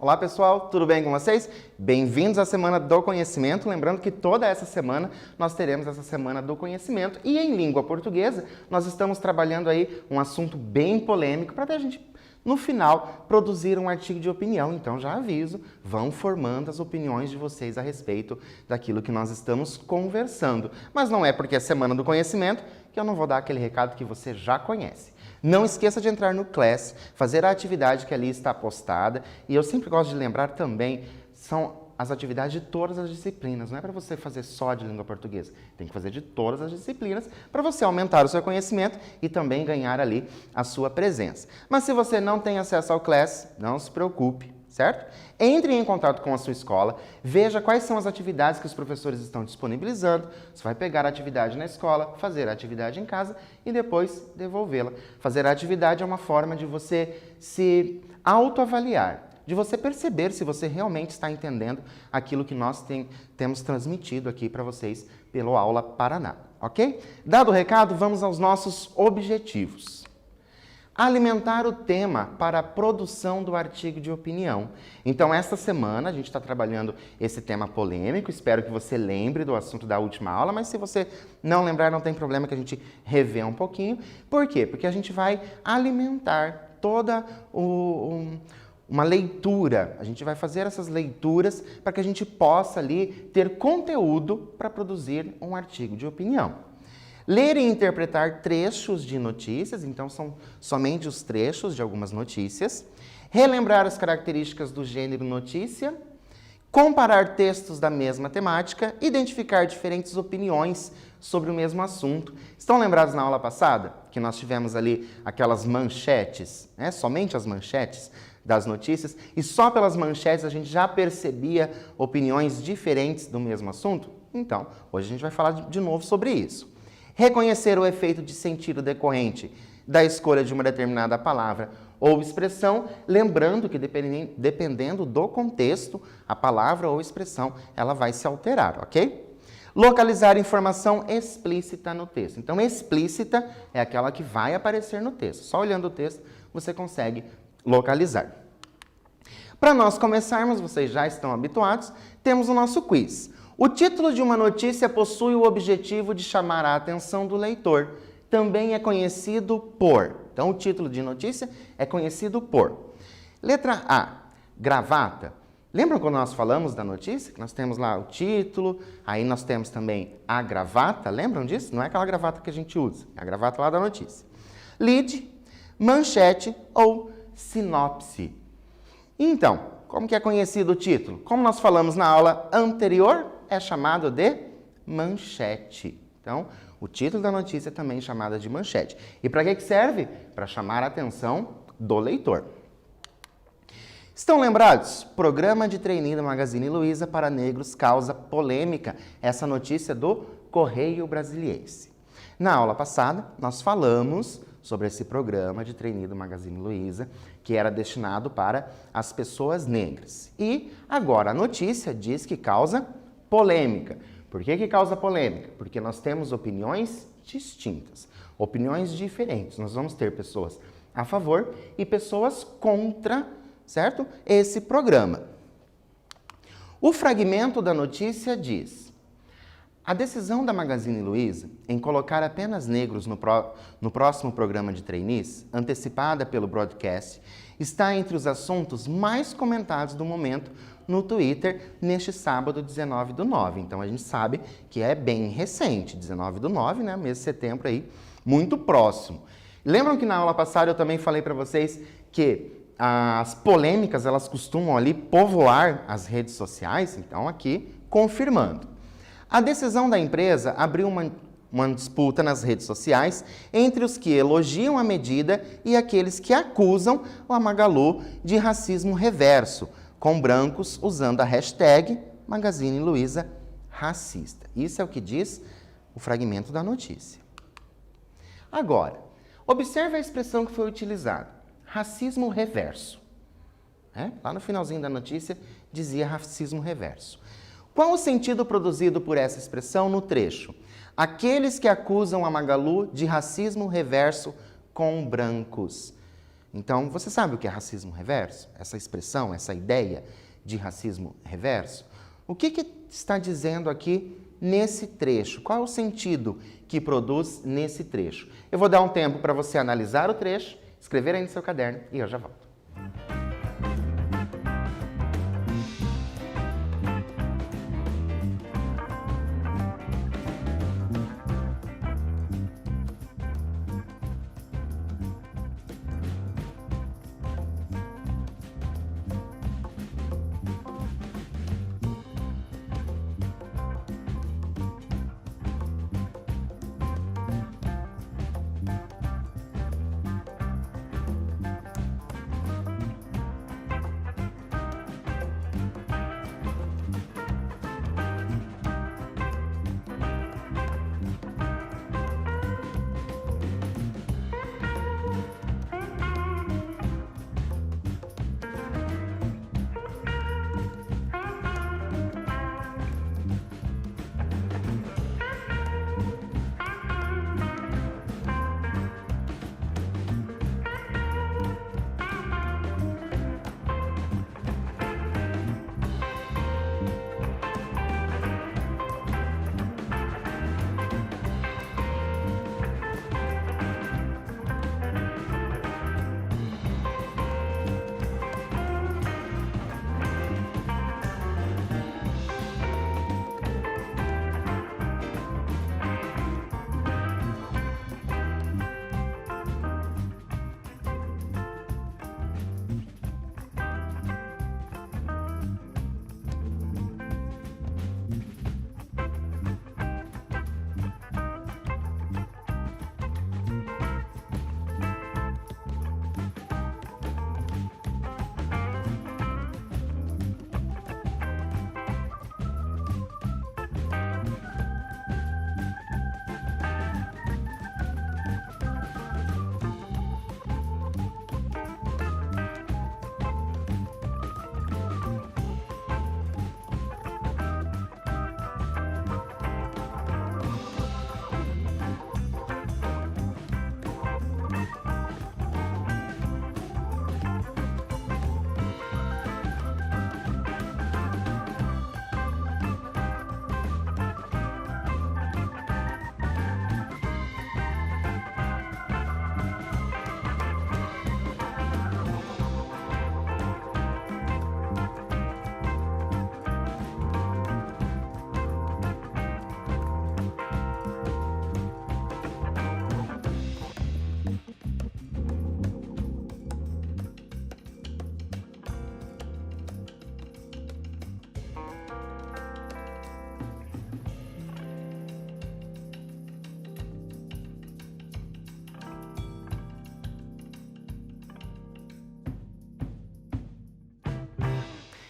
Olá pessoal, tudo bem com vocês? Bem-vindos à Semana do Conhecimento. Lembrando que toda essa semana nós teremos essa Semana do Conhecimento e em língua portuguesa nós estamos trabalhando aí um assunto bem polêmico para a gente, no final, produzir um artigo de opinião. Então já aviso, vão formando as opiniões de vocês a respeito daquilo que nós estamos conversando. Mas não é porque é Semana do Conhecimento que eu não vou dar aquele recado que você já conhece. Não esqueça de entrar no Class, fazer a atividade que ali está postada. E eu sempre gosto de lembrar também, são as atividades de todas as disciplinas. Não é para você fazer só de língua portuguesa. Tem que fazer de todas as disciplinas para você aumentar o seu conhecimento e também ganhar ali a sua presença. Mas se você não tem acesso ao Class, não se preocupe, certo? Entre em contato com a sua escola, veja quais são as atividades que os professores estão disponibilizando. Você vai pegar a atividade na escola, fazer a atividade em casa e depois devolvê-la. Fazer a atividade é uma forma de você se autoavaliar, de você perceber se você realmente está entendendo aquilo que nós temos transmitido aqui para vocês pelo Aula Paraná, ok? Dado o recado, vamos aos nossos objetivos. Alimentar o tema para a produção do artigo de opinião. Então, esta semana a gente está trabalhando esse tema polêmico, espero que você lembre do assunto da última aula, mas se você não lembrar, não tem problema que a gente revê um pouquinho. Por quê? Porque a gente vai alimentar toda uma leitura, a gente vai fazer essas leituras para que a gente possa ali ter conteúdo para produzir um artigo de opinião. Ler e interpretar trechos de notícias, então são somente os trechos de algumas notícias. Relembrar as características do gênero notícia. Comparar textos da mesma temática. Identificar diferentes opiniões sobre o mesmo assunto. Estão lembrados na aula passada que nós tivemos ali aquelas manchetes, né? Somente as manchetes das notícias, e só pelas manchetes a gente já percebia opiniões diferentes do mesmo assunto? Então, hoje a gente vai falar de novo sobre isso. Reconhecer o efeito de sentido decorrente da escolha de uma determinada palavra ou expressão, lembrando que dependendo do contexto, a palavra ou expressão ela vai se alterar, ok? Localizar informação explícita no texto. Então, explícita é aquela que vai aparecer no texto. Só olhando o texto você consegue localizar. Para nós começarmos, vocês já estão habituados, temos o nosso quiz. O título de uma notícia possui o objetivo de chamar a atenção do leitor. Também é conhecido por. Então, o título de notícia é conhecido por. Letra A, gravata. Lembram quando nós falamos da notícia? Nós temos lá o título, aí nós temos também a gravata. Lembram disso? Não é aquela gravata que a gente usa, é a gravata lá da notícia. Lead, manchete ou sinopse. Então, como que é conhecido o título? Como nós falamos na aula anterior, é chamado de manchete. Então, o título da notícia é também chamado de manchete. E para que serve? Para chamar a atenção do leitor. Estão lembrados? Programa de trainee da Magazine Luiza para negros causa polêmica. Essa notícia do Correio Brasiliense. Na aula passada, nós falamos sobre esse programa de trainee do Magazine Luiza, que era destinado para as pessoas negras. E agora a notícia diz que causa polêmica. Por que causa polêmica? Porque nós temos opiniões distintas, opiniões diferentes. Nós vamos ter pessoas a favor e pessoas contra, certo? Esse programa. O fragmento da notícia diz: a decisão da Magazine Luiza em colocar apenas negros no próximo programa de trainees, antecipada pelo broadcast, está entre os assuntos mais comentados do momento no Twitter neste sábado, 19/9. Então, a gente sabe que é bem recente, 19/9, né? Mês de setembro aí, muito próximo. Lembram que na aula passada eu também falei para vocês que as polêmicas, elas costumam ali povoar as redes sociais? Então, aqui, confirmando. A decisão da empresa abriu uma disputa nas redes sociais entre os que elogiam a medida e aqueles que acusam a Magalu de racismo reverso, com brancos usando a hashtag Magazine Luiza racista. Isso é o que diz o fragmento da notícia. Agora, observe a expressão que foi utilizada, racismo reverso. Lá no finalzinho da notícia dizia racismo reverso. Qual o sentido produzido por essa expressão no trecho? Aqueles que acusam a Magalu de racismo reverso com brancos. Então, você sabe o que é racismo reverso? Essa expressão, essa ideia de racismo reverso? O que está dizendo aqui nesse trecho? Qual é o sentido que produz nesse trecho? Eu vou dar um tempo para você analisar o trecho, escrever aí no seu caderno e eu já volto.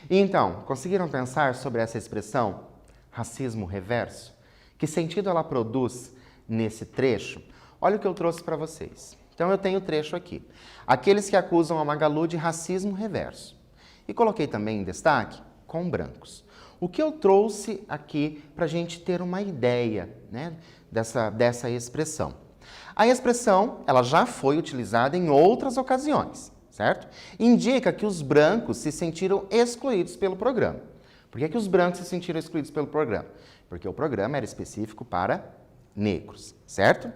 Então, conseguiram pensar sobre essa expressão, racismo reverso? Que sentido ela produz nesse trecho? Olha o que eu trouxe para vocês. Então, eu tenho o trecho aqui. Aqueles que acusam a Magalu de racismo reverso. E coloquei também em destaque, com brancos. O que eu trouxe aqui para a gente ter uma ideia, né, dessa expressão? A expressão ela já foi utilizada em outras ocasiões, certo? Indica que os brancos se sentiram excluídos pelo programa. Por que os brancos se sentiram excluídos pelo programa? Porque o programa era específico para negros, certo?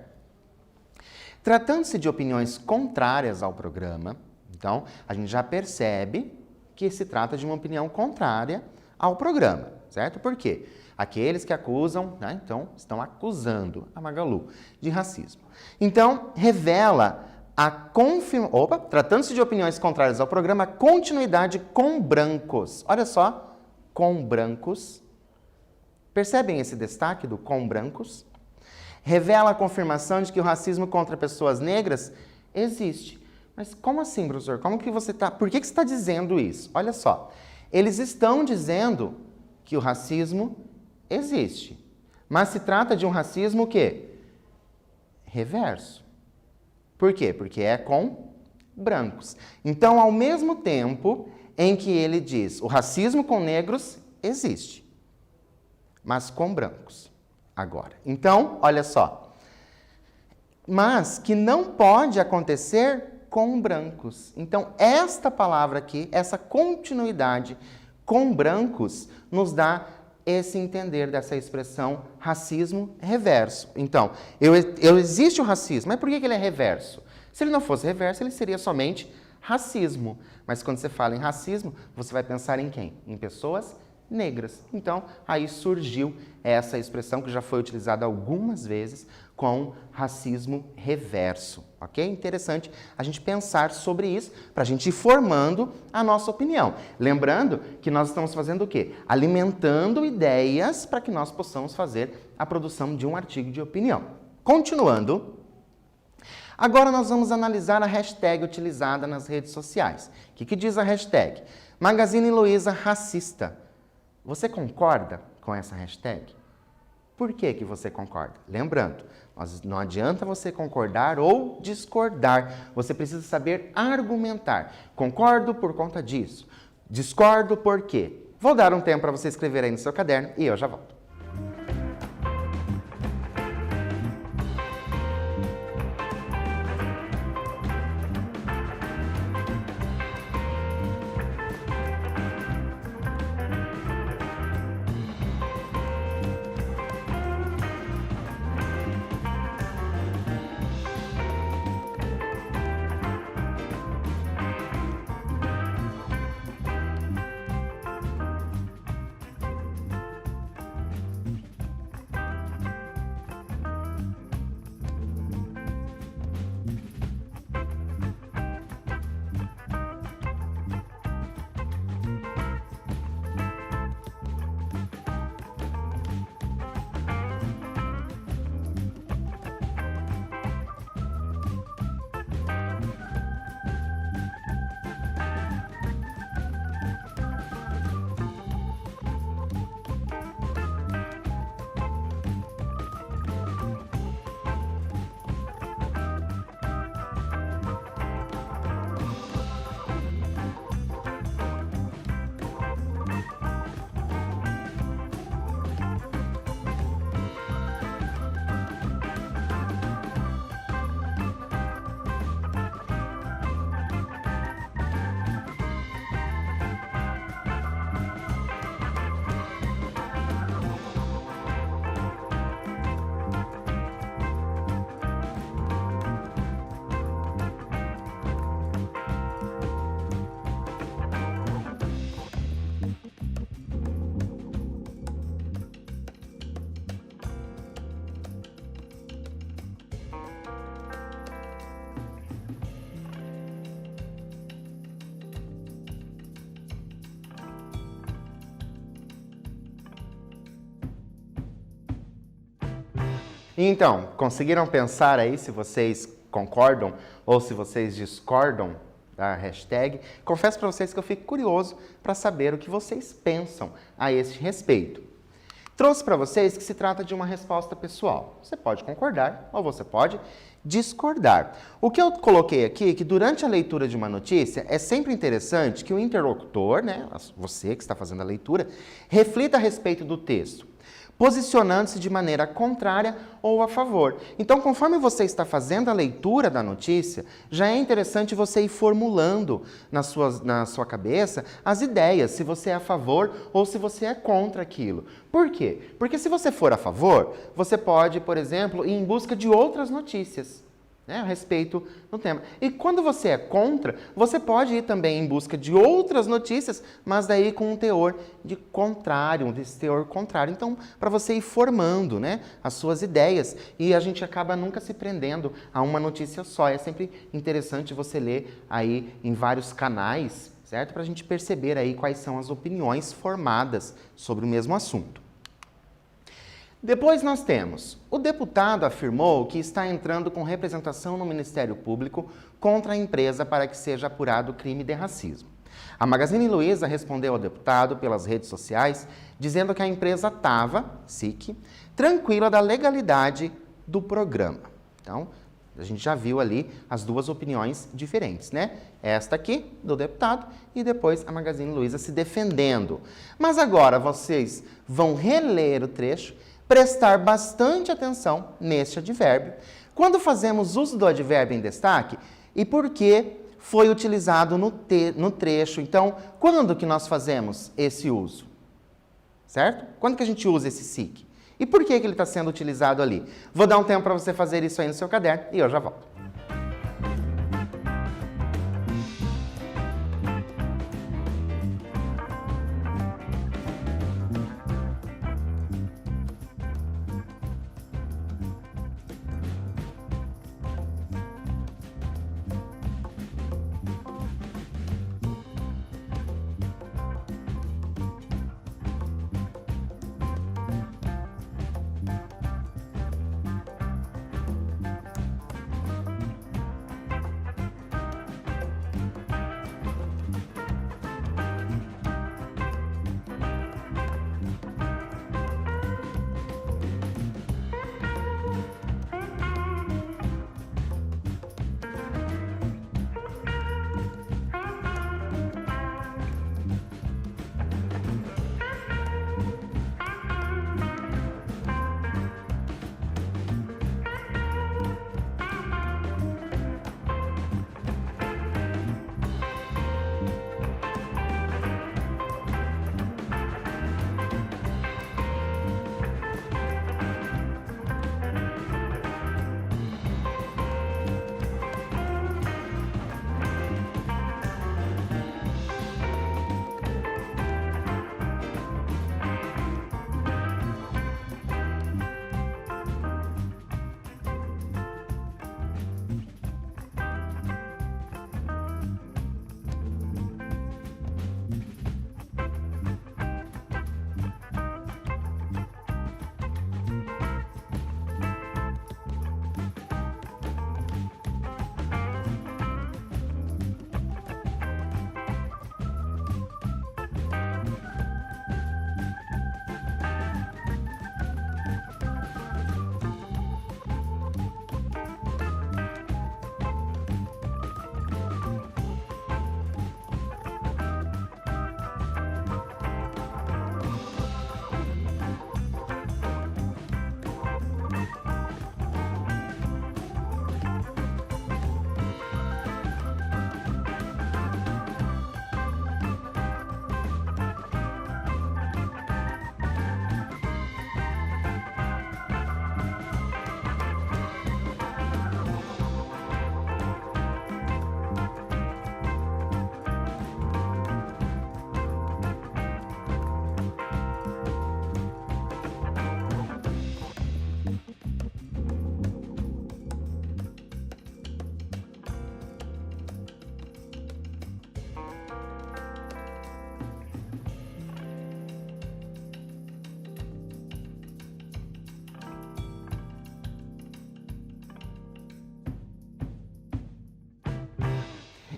Tratando-se de opiniões contrárias ao programa, então, a gente já percebe que se trata de uma opinião contrária ao programa, certo? Por quê? Aqueles que acusam, né, então, estão acusando a Magalu de racismo. Então, revela a tratando-se de opiniões contrárias ao programa, continuidade com brancos. Olha só, com brancos. Percebem esse destaque do com brancos? Revela a confirmação de que o racismo contra pessoas negras existe. Mas como assim, professor? Como que você está... Por que você está dizendo isso? Olha só, eles estão dizendo que o racismo existe. Mas se trata de um racismo o quê? Reverso. Por quê? Porque é com brancos. Então, ao mesmo tempo em que ele diz o racismo com negros existe, mas com brancos agora. Então, olha só. Mas que não pode acontecer com brancos. Então, esta palavra aqui, essa continuidade com brancos, nos dá esse entender dessa expressão racismo reverso. Então, existe o racismo, mas por que ele é reverso? Se ele não fosse reverso, ele seria somente racismo. Mas quando você fala em racismo, você vai pensar em quem? Em pessoas negras. Então, aí surgiu essa expressão que já foi utilizada algumas vezes com racismo reverso, ok? Interessante a gente pensar sobre isso para a gente ir formando a nossa opinião. Lembrando que nós estamos fazendo o quê? Alimentando ideias para que nós possamos fazer a produção de um artigo de opinião. Continuando, agora nós vamos analisar a hashtag utilizada nas redes sociais. O que diz a hashtag? Magazine Luiza racista. Você concorda com essa hashtag? Por que você concorda? Lembrando, não adianta você concordar ou discordar. Você precisa saber argumentar. Concordo por conta disso. Discordo por quê? Vou dar um tempo para você escrever aí no seu caderno e eu já volto. Então, conseguiram pensar aí se vocês concordam ou se vocês discordam da hashtag? Confesso para vocês que eu fico curioso para saber o que vocês pensam a este respeito. Trouxe para vocês que se trata de uma resposta pessoal. Você pode concordar ou você pode discordar. O que eu coloquei aqui é que durante a leitura de uma notícia é sempre interessante que o interlocutor, né, você que está fazendo a leitura, reflita a respeito do texto, posicionando-se de maneira contrária ou a favor. Então, conforme você está fazendo a leitura da notícia, já é interessante você ir formulando na sua cabeça as ideias, se você é a favor ou se você é contra aquilo. Por quê? Porque se você for a favor, você pode, por exemplo, ir em busca de outras notícias, né, a respeito do tema. E quando você é contra, você pode ir também em busca de outras notícias, mas daí com um teor de contrário, um teor contrário. Então, para você ir formando, né, as suas ideias, e a gente acaba nunca se prendendo a uma notícia só. É sempre interessante você ler aí em vários canais, certo? Para a gente perceber aí quais são as opiniões formadas sobre o mesmo assunto. Depois nós temos, o deputado afirmou que está entrando com representação no Ministério Público contra a empresa para que seja apurado o crime de racismo. A Magazine Luiza respondeu ao deputado pelas redes sociais, dizendo que a empresa estava, SIC, tranquila da legalidade do programa. Então, a gente já viu ali as duas opiniões diferentes, né? Esta aqui, do deputado, e depois a Magazine Luiza se defendendo. Mas agora vocês vão reler o trecho, prestar bastante atenção neste advérbio. Quando fazemos uso do advérbio em destaque, e por que foi utilizado no trecho. Então, quando que nós fazemos esse uso? Certo? Quando que a gente usa esse SIC? E por que ele está sendo utilizado ali? Vou dar um tempo para você fazer isso aí no seu caderno e eu já volto.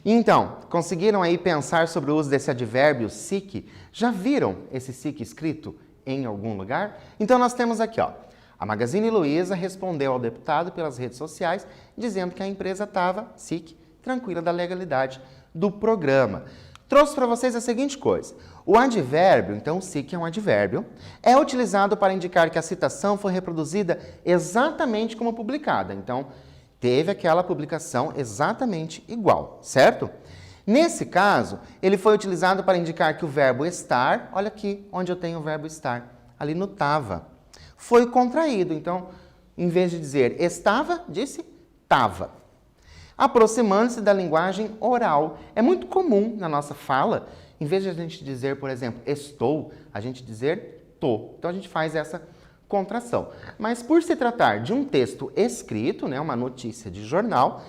Então, conseguiram aí pensar sobre o uso desse advérbio SIC? Já viram esse SIC escrito em algum lugar? Então nós temos aqui, ó, a Magazine Luiza respondeu ao deputado pelas redes sociais dizendo que a empresa estava, SIC, tranquila da legalidade do programa. Trouxe para vocês a seguinte coisa. O advérbio, então o SIC é um advérbio, é utilizado para indicar que a citação foi reproduzida exatamente como publicada. Então, teve aquela publicação exatamente igual, certo? Nesse caso, ele foi utilizado para indicar que o verbo estar, olha aqui onde eu tenho o verbo estar, ali no tava, foi contraído. Então, em vez de dizer estava, disse tava. Aproximando-se da linguagem oral. É muito comum na nossa fala, em vez de a gente dizer, por exemplo, estou, a gente dizer tô. Então, a gente faz essa contração. Mas por se tratar de um texto escrito, né, uma notícia de jornal,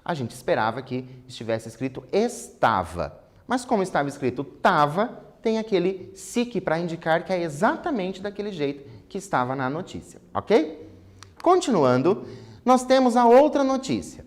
a gente esperava que estivesse escrito estava. Mas como estava escrito tava, tem aquele SIC para indicar que é exatamente daquele jeito que estava na notícia, ok? Continuando, nós temos a outra notícia.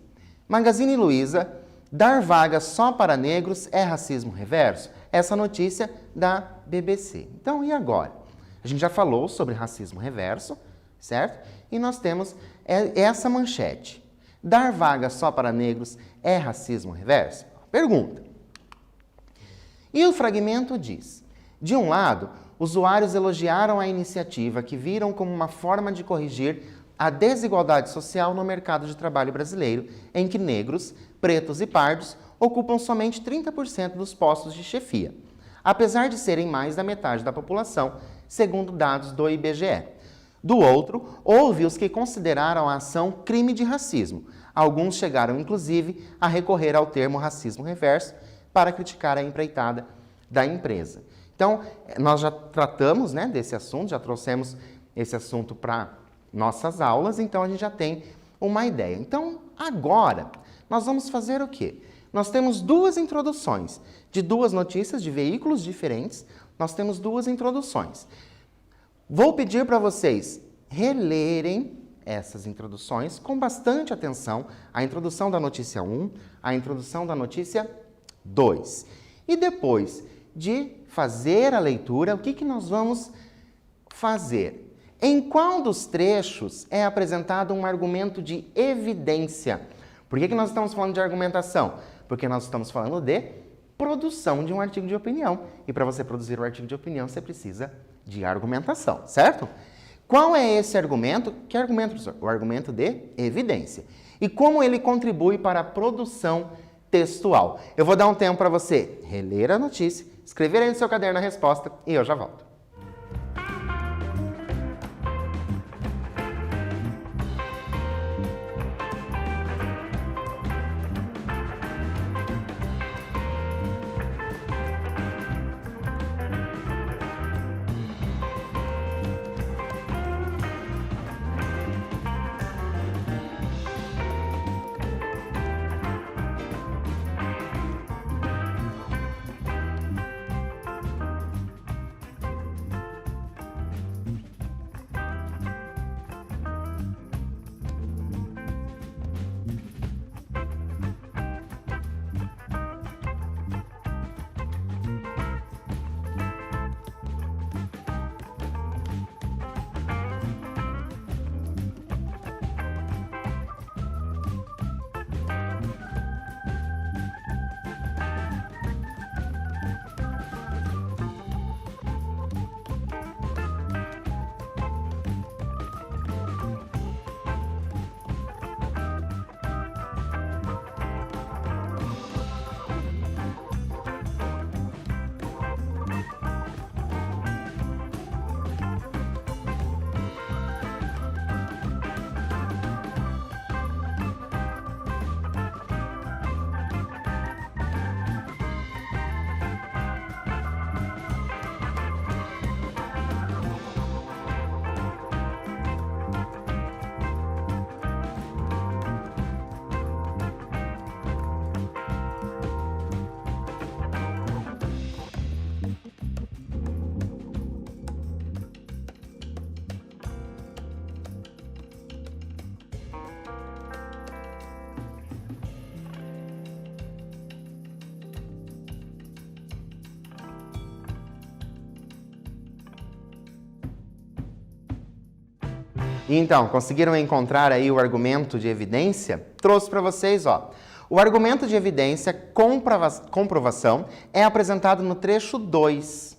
Magazine Luiza, dar vaga só para negros é racismo reverso? Essa notícia da BBC. Então, e agora? A gente já falou sobre racismo reverso, certo? E nós temos essa manchete. Dar vaga só para negros é racismo reverso? Pergunta. E o fragmento diz: de um lado, usuários elogiaram a iniciativa que viram como uma forma de corrigir a desigualdade social no mercado de trabalho brasileiro, em que negros, pretos e pardos ocupam somente 30% dos postos de chefia, apesar de serem mais da metade da população, segundo dados do IBGE. Do outro, houve os que consideraram a ação crime de racismo. Alguns chegaram, inclusive, a recorrer ao termo racismo reverso para criticar a empreitada da empresa. Então, nós já tratamos, né, desse assunto, já trouxemos esse assunto para nossas aulas, então a gente já tem uma ideia. Então, agora, nós vamos fazer o quê? Nós temos duas introduções de duas notícias de veículos diferentes, nós temos duas introduções. Vou pedir para vocês relerem essas introduções com bastante atenção, a introdução da notícia 1, a introdução da notícia 2. E depois de fazer a leitura, o que nós vamos fazer? Em qual dos trechos é apresentado um argumento de evidência? Por que nós estamos falando de argumentação? Porque nós estamos falando de produção de um artigo de opinião. E para você produzir um artigo de opinião, você precisa de argumentação, certo? Qual é esse argumento? Que argumento, professor? O argumento de evidência. E como ele contribui para a produção textual? Eu vou dar um tempo para você reler a notícia, escrever aí no seu caderno a resposta e eu já volto. Então, conseguiram encontrar aí o argumento de evidência? Trouxe para vocês, ó. O argumento de evidência comprovação é apresentado no trecho 2.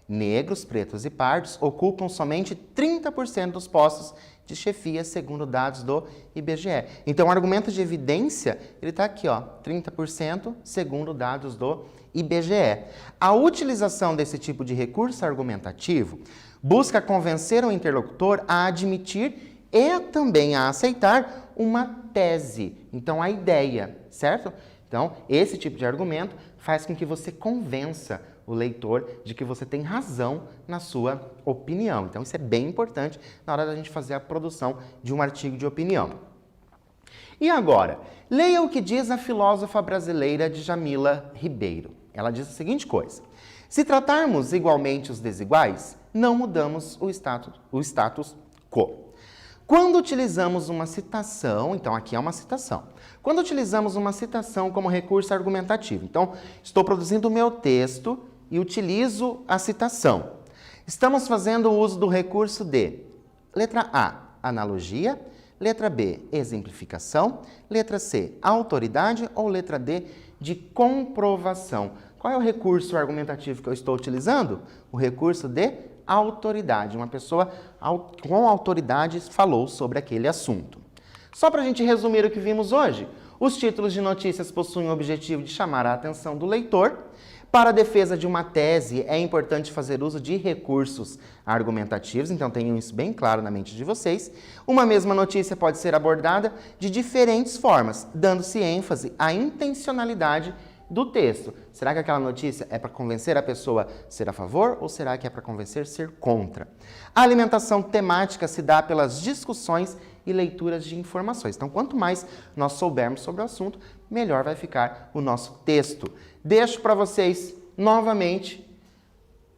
Negros, pretos e pardos ocupam somente 30% dos postos de chefia, segundo dados do IBGE. Então, o argumento de evidência, ele está aqui, ó, 30%, segundo dados do IBGE. A utilização desse tipo de recurso argumentativo busca convencer o interlocutor a admitir e também a aceitar uma tese, então a ideia, certo? Então, esse tipo de argumento faz com que você convença o leitor de que você tem razão na sua opinião. Então, isso é bem importante na hora da gente fazer a produção de um artigo de opinião. E agora, leia o que diz a filósofa brasileira Djamila Ribeiro. Ela diz a seguinte coisa: se tratarmos igualmente os desiguais, não mudamos o status quo. Quando utilizamos uma citação, então aqui é uma citação, quando utilizamos uma citação como recurso argumentativo, então estou produzindo o meu texto e utilizo a citação, estamos fazendo uso do recurso de letra A, analogia, letra B, exemplificação, letra C, autoridade ou letra D, de comprovação. Qual é o recurso argumentativo que eu estou utilizando? O recurso de autoridade. Uma pessoa com autoridade falou sobre aquele assunto. Só para a gente resumir o que vimos hoje, os títulos de notícias possuem o objetivo de chamar a atenção do leitor. Para a defesa de uma tese, é importante fazer uso de recursos argumentativos, então tenham isso bem claro na mente de vocês. Uma mesma notícia pode ser abordada de diferentes formas, dando-se ênfase à intencionalidade do texto. Será que aquela notícia é para convencer a pessoa a ser a favor ou será que é para convencer a ser contra? A alimentação temática se dá pelas discussões e leituras de informações. Então, quanto mais nós soubermos sobre o assunto, melhor vai ficar o nosso texto. Deixo para vocês, novamente,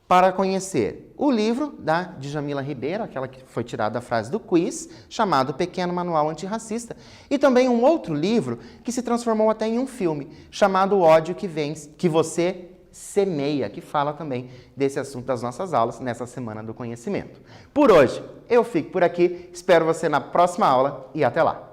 para conhecer o livro da Djamila Ribeiro, aquela que foi tirada da frase do quiz, chamado Pequeno Manual Antirracista, e também um outro livro que se transformou até em um filme, chamado O Ódio que Vence, que você semeia, que fala também desse assunto das nossas aulas nessa Semana do Conhecimento. Por hoje, eu fico por aqui, espero você na próxima aula e até lá!